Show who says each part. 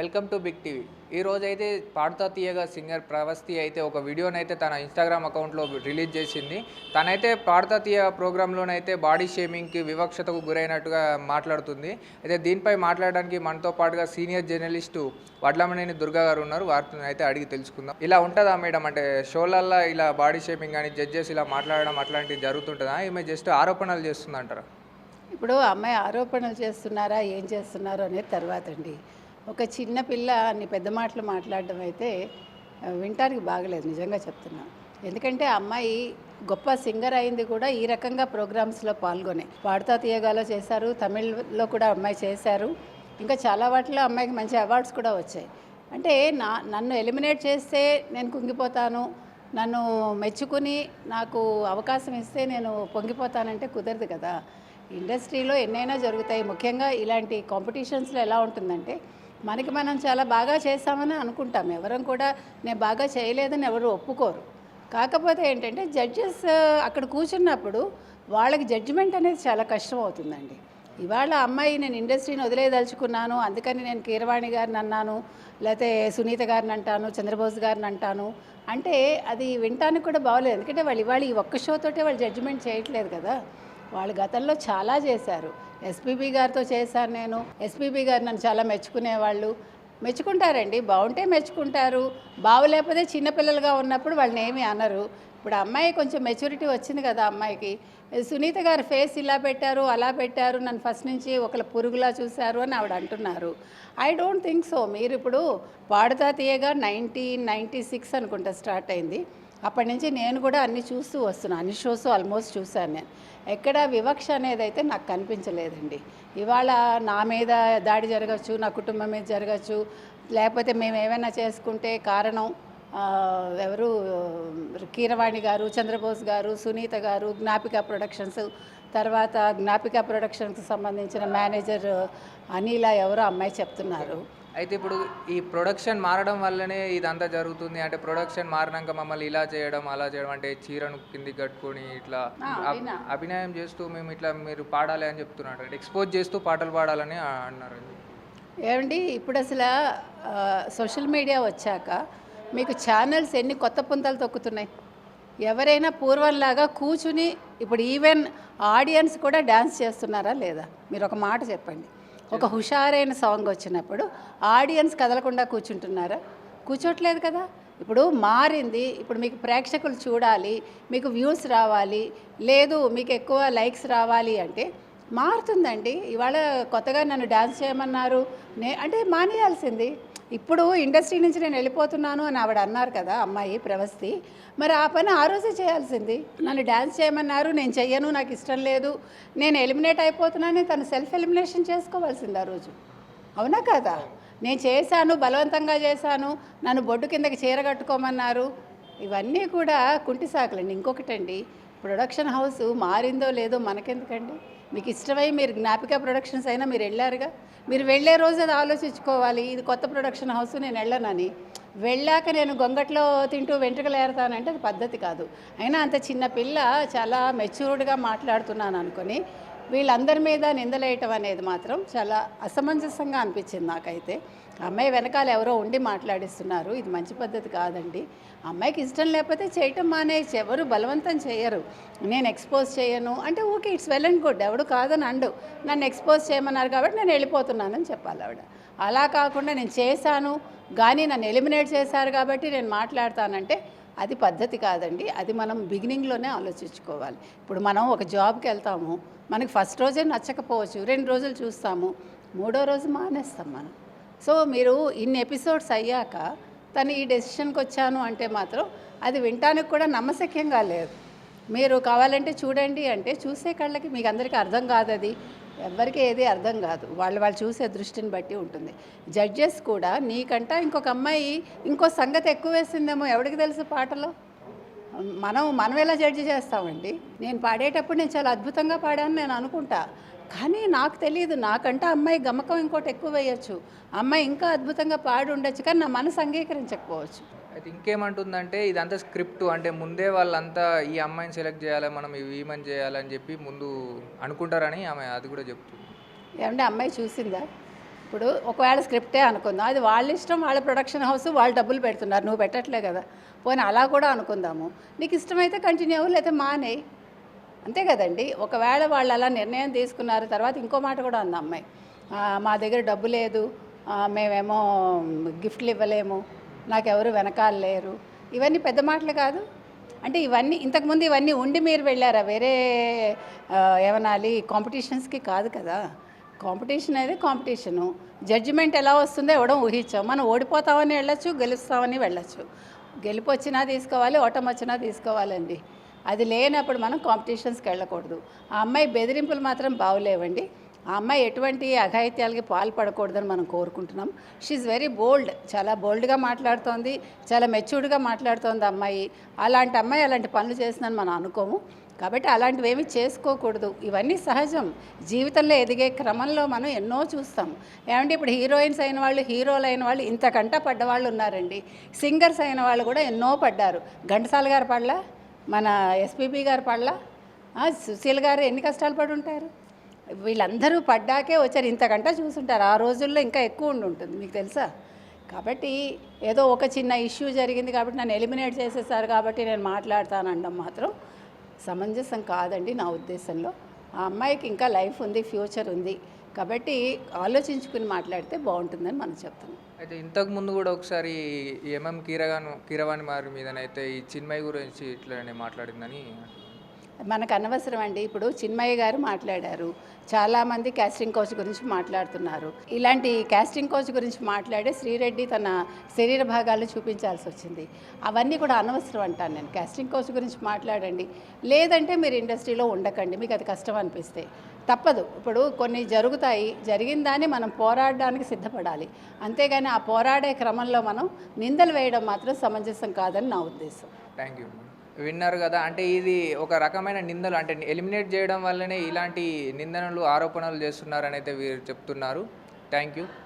Speaker 1: Welcome to big TV. ఈ రోజు అయితే పాడుతా తీయగా సింగర్ ప్రవస్తి అయితే ఒక వీడియోనైతే తన ఇన్స్టాగ్రామ్ అకౌంట్లో రిలీజ్ చేసింది. తనైతే పాడుతా తీయ ప్రోగ్రాంలోనైతే బాడీ షేమింగ్కి వివక్షతకు గురైనట్టుగా మాట్లాడుతుంది. అయితే దీనిపై మాట్లాడడానికి మనతో పాటుగా సీనియర్ జర్నలిస్టు వడ్లమనేని దుర్గా గారు ఉన్నారు. వారితో అయితే అడిగి తెలుసుకుందాం. ఇలా ఉంటుందా మేడం, అంటే షోలల్లో ఇలా బాడీ షేమింగ్ కానీ జడ్జెస్ ఇలా మాట్లాడడం అట్లాంటివి జరుగుతుంటుందా? ఈమె జస్ట్ ఆరోపణలు చేస్తుందంటారా?
Speaker 2: ఇప్పుడు అమ్మాయి ఆరోపణలు చేస్తున్నారా ఏం చేస్తున్నారో అనేది తర్వాత అండి. ఒక చిన్న పిల్ల అన్ని పెద్ద మాటలు మాట్లాడడం అయితే వినటానికి బాగలేదు, నిజంగా చెప్తున్నా. ఎందుకంటే అమ్మాయి గొప్ప సింగర్ అయింది కూడా ఈ రకంగా ప్రోగ్రామ్స్లో పాల్గొనే. పాడుతా తీయగాలో చేశారు, తమిళ్లో కూడా అమ్మాయి చేశారు, ఇంకా చాలా వాటిలో అమ్మాయికి మంచి అవార్డ్స్ కూడా వచ్చాయి. అంటే నన్ను ఎలిమినేట్ చేస్తే నేను కుంగిపోతాను, నన్ను మెచ్చుకుని నాకు అవకాశం ఇస్తే నేను పొంగిపోతానంటే కుదరదు కదా. ఇండస్ట్రీలో ఎన్నైనా జరుగుతాయి. ముఖ్యంగా ఇలాంటి కాంపిటీషన్స్లో ఎలా ఉంటుందంటే మనకి మనం చాలా బాగా చేస్తామని అనుకుంటాం, ఎవరం కూడా నేను బాగా చేయలేదని ఎవరు ఒప్పుకోరు. కాకపోతే ఏంటంటే జడ్జెస్ అక్కడ కూర్చున్నప్పుడు వాళ్ళకి జడ్జిమెంట్ అనేది చాలా కష్టం అవుతుందండి. ఇవాళ అమ్మాయి నేను ఇండస్ట్రీని వదిలేదలుచుకున్నాను, అందుకని నేను కీరవాణి గారిని అన్నాను, లేకపోతే సునీత గారిని అంటాను, చంద్రబోస్ గారిని అంటాను అంటే అది వినటానికి కూడా బాగోలేదు. ఎందుకంటే వాళ్ళు ఇవాళ ఈ ఒక్క షోతోటే వాళ్ళు జడ్జిమెంట్ చేయట్లేదు కదా. వాళ్ళు గతంలో చాలా చేశారు. ఎస్పీబీ గారితో చేశాను నేను. ఎస్పీబీ గారు నన్ను చాలా మెచ్చుకునేవాళ్ళు. మెచ్చుకుంటారండి, బాగుంటే మెచ్చుకుంటారు, బాగోలేకపోతే చిన్నపిల్లలుగా ఉన్నప్పుడు వాళ్ళని ఏమీ అనరు. ఇప్పుడు అమ్మాయి కొంచెం మెచ్యూరిటీ వచ్చింది కదా అమ్మాయికి. సునీత గారు ఫేస్ ఇలా పెట్టారు అలా పెట్టారు, నన్ను ఫస్ట్ నుంచి ఒకళ్ళ పురుగులా చూశారు అని ఆవిడ అంటున్నారు. I don't think so. మీరు ఇప్పుడు పాడుతా తీయగా 1996 అనుకుంటా స్టార్ట్ అయింది. అప్పటి నుంచి నేను కూడా అన్నీ చూస్తూ వస్తున్నాను, అన్ని షోస్ ఆల్మోస్ట్ చూశాను నేను. ఎక్కడ వివక్ష అనేది అయితే నాకు కనిపించలేదండి. ఇవాళ నా మీద దాడి జరగచ్చు, నా కుటుంబం మీద జరగచ్చు, లేకపోతే మేము ఏమైనా చేసుకుంటే కారణం ఎవరు కీరవాణి గారు, చంద్రబోస్ గారు, సునీత గారు, జ్ఞాపిక ప్రొడక్షన్స్, తర్వాత జ్ఞాపిక ప్రొడక్షన్స్కి సంబంధించిన మేనేజర్ అనిల ఎవరో అమ్మాయి చెప్తున్నారు.
Speaker 1: అయితే ఇప్పుడు ఈ ప్రొడక్షన్ మారడం వల్లనే ఇదంతా జరుగుతుంది అంటే, ప్రొడక్షన్ మారినాక మమ్మల్ని ఇలా చేయడం అలా చేయడం, అంటే చీరను కిందికి కట్టుకొని ఇట్లా అభినయం చేస్తూ మేము ఇట్లా మీరు పాడాలి అని చెప్తున్నారు, అంటే ఎక్స్పోజ్ చేస్తూ పాటలు పాడాలని అన్నారు.
Speaker 2: ఏమండి ఇప్పుడు అసలు సోషల్ మీడియా వచ్చాక మీకు ఛానల్స్ ఎన్ని కొత్త పుంతలు తొక్కుతున్నాయి. ఎవరైనా పూర్వంలాగా కూర్చుని ఇప్పుడు ఈవెన్ ఆడియన్స్ కూడా డ్యాన్స్ చేస్తున్నారా లేదా? మీరు ఒక మాట చెప్పండి. ఒక హుషారైన సాంగ్ వచ్చినప్పుడు ఆడియన్స్ కదలకుండా కూర్చుంటున్నారా? కూర్చోట్లేదు కదా. ఇప్పుడు మారింది. ఇప్పుడు మీకు ప్రేక్షకులు చూడాలి, మీకు వ్యూస్ రావాలి, లేదు మీకు ఎక్కువ లైక్స్ రావాలి అంటే మారుతుందండి. ఇవాళ కొత్తగా నన్ను డ్యాన్స్ చేయమన్నారు అంటే మానేయాల్సింది. ఇప్పుడు ఇండస్ట్రీ నుంచి నేను వెళ్ళిపోతున్నాను అని ఆవిడ అన్నారు కదా అమ్మాయి ప్రవస్తి, మరి ఆ పని ఆ రోజే చేయాల్సింది. నన్ను డ్యాన్స్ చేయమన్నారు, నేను చెయ్యను, నాకు ఇష్టం లేదు, నేను ఎలిమినేట్ అయిపోతున్నానని తను సెల్ఫ్ ఎలిమినేషన్ చేసుకోవాల్సింది ఆ రోజు. అవునా కదా? నేను చేశాను, బలవంతంగా చేశాను, నన్ను బొడ్డు కిందకి చీర కట్టుకోమన్నారు, ఇవన్నీ కూడా కుంటి సాకులండి. ఇంకొకటండి, ప్రొడక్షన్ హౌస్ మారిందో లేదో మనకెందుకండి? మీకు ఇష్టమై మీరు జ్ఞాపిక ప్రొడక్షన్స్ అయినా మీరు వెళ్ళారుగా, మీరు వెళ్ళే రోజు అది ఆలోచించుకోవాలి, ఇది కొత్త ప్రొడక్షన్ హౌస్ నేను వెళ్ళనని. వెళ్ళాక నేను గొంగట్లో తింటూ వెంట్రుకలు ఏరుతానంటే అది పద్ధతి కాదు. అయినా అంత చిన్న పిల్ల చాలా మెచ్యూర్డ్గా మాట్లాడుతున్నాను అనుకొని వీళ్ళందరి మీద నిందలేయటం అనేది మాత్రం చాలా అసమంజసంగా అనిపించింది నాకైతే. అమ్మాయి వెనకాల ఎవరో ఉండి మాట్లాడిస్తున్నారు, ఇది మంచి పద్ధతి కాదండి. అమ్మాయికి ఇష్టం లేకపోతే చేయటం మానేసి, ఎవరు బలవంతం చేయరు. నేను ఎక్స్పోజ్ చేయను అంటే okay, it's well and good, ఎవడు కాదని అండు. నన్ను ఎక్స్పోజ్ చేయమన్నారు కాబట్టి నేను వెళ్ళిపోతున్నానని చెప్పాలి ఆవిడ. అలా కాకుండా నేను చేశాను కానీ నన్ను ఎలిమినేట్ చేశారు కాబట్టి నేను మాట్లాడతానంటే అది పద్ధతి కాదండి. అది మనం బిగినింగ్లోనే ఆలోచించుకోవాలి. ఇప్పుడు మనం ఒక జాబ్కి వెళ్తాము, మనకి ఫస్ట్ రోజే నచ్చకపోవచ్చు, 2 రోజులు చూస్తాము, 3వ రోజు మానేస్తాం మనం. సో మీరు ఇన్ని ఎపిసోడ్స్ అయ్యాక తను ఈ డెసిషన్కి వచ్చాను అంటే మాత్రం అది వినటానికి కూడా నమ్మశక్యంగా లేదు. మీరు కావాలంటే చూడండి అంటే చూసే కళ్ళకి మీకు అందరికీ అర్థం కాదు, అది ఎవరికి ఏది అర్థం కాదు, వాళ్ళు చూసే దృష్టిని బట్టి ఉంటుంది. జడ్జెస్ కూడా నీకంట ఇంకొక అమ్మాయి ఇంకో సంగతి ఎక్కువ వేసిందేమో ఎవరికి తెలుసు పాటలో. మనం ఎలా జడ్జి చేస్తామండి? నేను పాడేటప్పుడు నేను చాలా అద్భుతంగా పాడాను నేను అనుకుంటా, కానీ నాకు తెలియదు, నాకంటే అమ్మాయి గమకం ఇంకోటి ఎక్కువ వేయచ్చు, అమ్మాయి ఇంకా అద్భుతంగా పాడి ఉండొచ్చు, కానీ నా మనసు అంగీకరించకపోవచ్చు.
Speaker 1: అయితే ఇంకేమంటుందంటే ఇదంతా స్క్రిప్ట్, అంటే ముందే వాళ్ళంతా ఈ అమ్మాయిని సెలెక్ట్ చేయాలి, మనం ఈమెన్ చేయాలని చెప్పి ముందు అనుకుంటారని ఆమె అది కూడా చెప్తుంది.
Speaker 2: ఏమంటే అమ్మాయి చూసిందా? ఇప్పుడు ఒకవేళ స్క్రిప్టే అనుకుందాం, అది వాళ్ళ ఇష్టం, వాళ్ళ ప్రొడక్షన్ హౌస్, వాళ్ళు డబ్బులు పెడుతున్నారు, నువ్వు పెట్టట్లే కదా. పోనీ అలా కూడా అనుకుందాము. నీకు ఇష్టమైతే కంటిన్యూ అవ్వు, లేకపోతే మానేయి, అంతే కదండి. ఒకవేళ వాళ్ళు అలా నిర్ణయం తీసుకున్నారు, తర్వాత ఇంకో మాట కూడా అంది అమ్మాయి, మా దగ్గర డబ్బు లేదు, మేమేమో గిఫ్ట్లు ఇవ్వలేము, నాకెవరు వెనకాల లేరు. ఇవన్నీ పెద్ద మాటలు కాదు. అంటే ఇవన్నీ ఇంతకుముందు ఇవన్నీ ఉండి మీరు వెళ్ళారా వేరే ఏమనాలి కాంపిటీషన్స్కి? కాదు కదా. కాంపిటీషన్ అనేది కాంపిటీషను. జడ్జిమెంట్ ఎలా వస్తుందో ఇవ్వడం ఊహించాం. మనం ఓడిపోతామని వెళ్ళొచ్చు, గెలుస్తామని వెళ్ళొచ్చు. గెలుపు వచ్చినా తీసుకోవాలి, ఓటమి వచ్చినా తీసుకోవాలండి. అది లేనప్పుడు మనం కాంపిటీషన్స్కి వెళ్ళకూడదు. ఆ అమ్మాయి బెదిరింపులు మాత్రం బాగులేవండి. ఆ అమ్మాయి ఎటువంటి అఘాయిత్యాలకి పాల్పడకూడదని మనం కోరుకుంటున్నాం. షీఈ్ వెరీ బోల్డ్, చాలా బోల్డ్గా మాట్లాడుతోంది, చాలా మెచ్యూర్డ్గా మాట్లాడుతోంది అమ్మాయి. అలాంటి అమ్మాయి అలాంటి పనులు చేసిందని మనం అనుకోము. కాబట్టి అలాంటివి ఏమీ చేసుకోకూడదు. ఇవన్నీ సహజం. జీవితంలో ఎదిగే క్రమంలో మనం ఎన్నో చూస్తాం. ఏమంటే ఇప్పుడు హీరోయిన్స్ అయిన వాళ్ళు, హీరోలు అయిన వాళ్ళు ఇంతకంట పడ్డవాళ్ళు ఉన్నారండి. సింగర్స్ అయిన వాళ్ళు కూడా ఎన్నో పడ్డారు. ఘంటసాల గారు పడలా, మన ఎస్పీబీ గారు పడలా, సుశీల్ గారు ఎన్ని కష్టాలు పడి ఉంటారు. వీళ్ళందరూ పడ్డాకే వచ్చారు. ఇంతకంట చూసుంటారు. ఆ రోజుల్లో ఇంకా ఎక్కువ ఉంటుంది, మీకు తెలుసా. కాబట్టి ఏదో ఒక చిన్న ఇష్యూ జరిగింది కాబట్టి నన్ను ఎలిమినేట్ చేసేసారు కాబట్టి నేను మాట్లాడతానడం మాత్రం సమంజసం కాదండి నా ఉద్దేశంలో. ఆ అమ్మాయికి ఇంకా లైఫ్ ఉంది, ఫ్యూచర్ ఉంది. కాబట్టి ఆలోచించుకుని మాట్లాడితే బాగుంటుందని మనం చెప్తున్నాం.
Speaker 1: అయితే ఇంతకు ముందు కూడా ఒకసారి కీరవాణి వారి మీదనైతే ఈ చిన్మయి గురించి ఇట్లనే మాట్లాడిందని
Speaker 2: మనకు అనవసరం అండి. ఇప్పుడు చిన్మయ్య గారు మాట్లాడారు, చాలామంది కాస్టింగ్ కోచ్ గురించి మాట్లాడుతున్నారు. ఇలాంటి కాస్టింగ్ కోచ్ గురించి మాట్లాడే శ్రీరెడ్డి తన శరీర భాగాలు చూపించాల్సి వచ్చింది. అవన్నీ కూడా అనవసరం అంటాను నేను. కాస్టింగ్ కోచ్ గురించి మాట్లాడండి, లేదంటే మీరు ఇండస్ట్రీలో ఉండకండి. మీకు అది కష్టం అనిపిస్తే తప్పదు. ఇప్పుడు కొన్ని జరుగుతాయి, జరిగిన దాన్ని మనం పోరాడడానికి సిద్ధపడాలి. అంతేగాని ఆ పోరాడే క్రమంలో మనం నిందలు వేయడం మాత్రం సమంజసం కాదని నా ఉద్దేశం.
Speaker 1: Thank you. విన్నారు కదా, అంటే ఇది ఒక రకమైన నిందలు, అంటే ఎలిమినేట్ చేయడం వల్లనే ఇలాంటి నిందనలు, ఆరోపణలు చేస్తున్నారని అయితే వీరు చెప్తున్నారు. Thank you.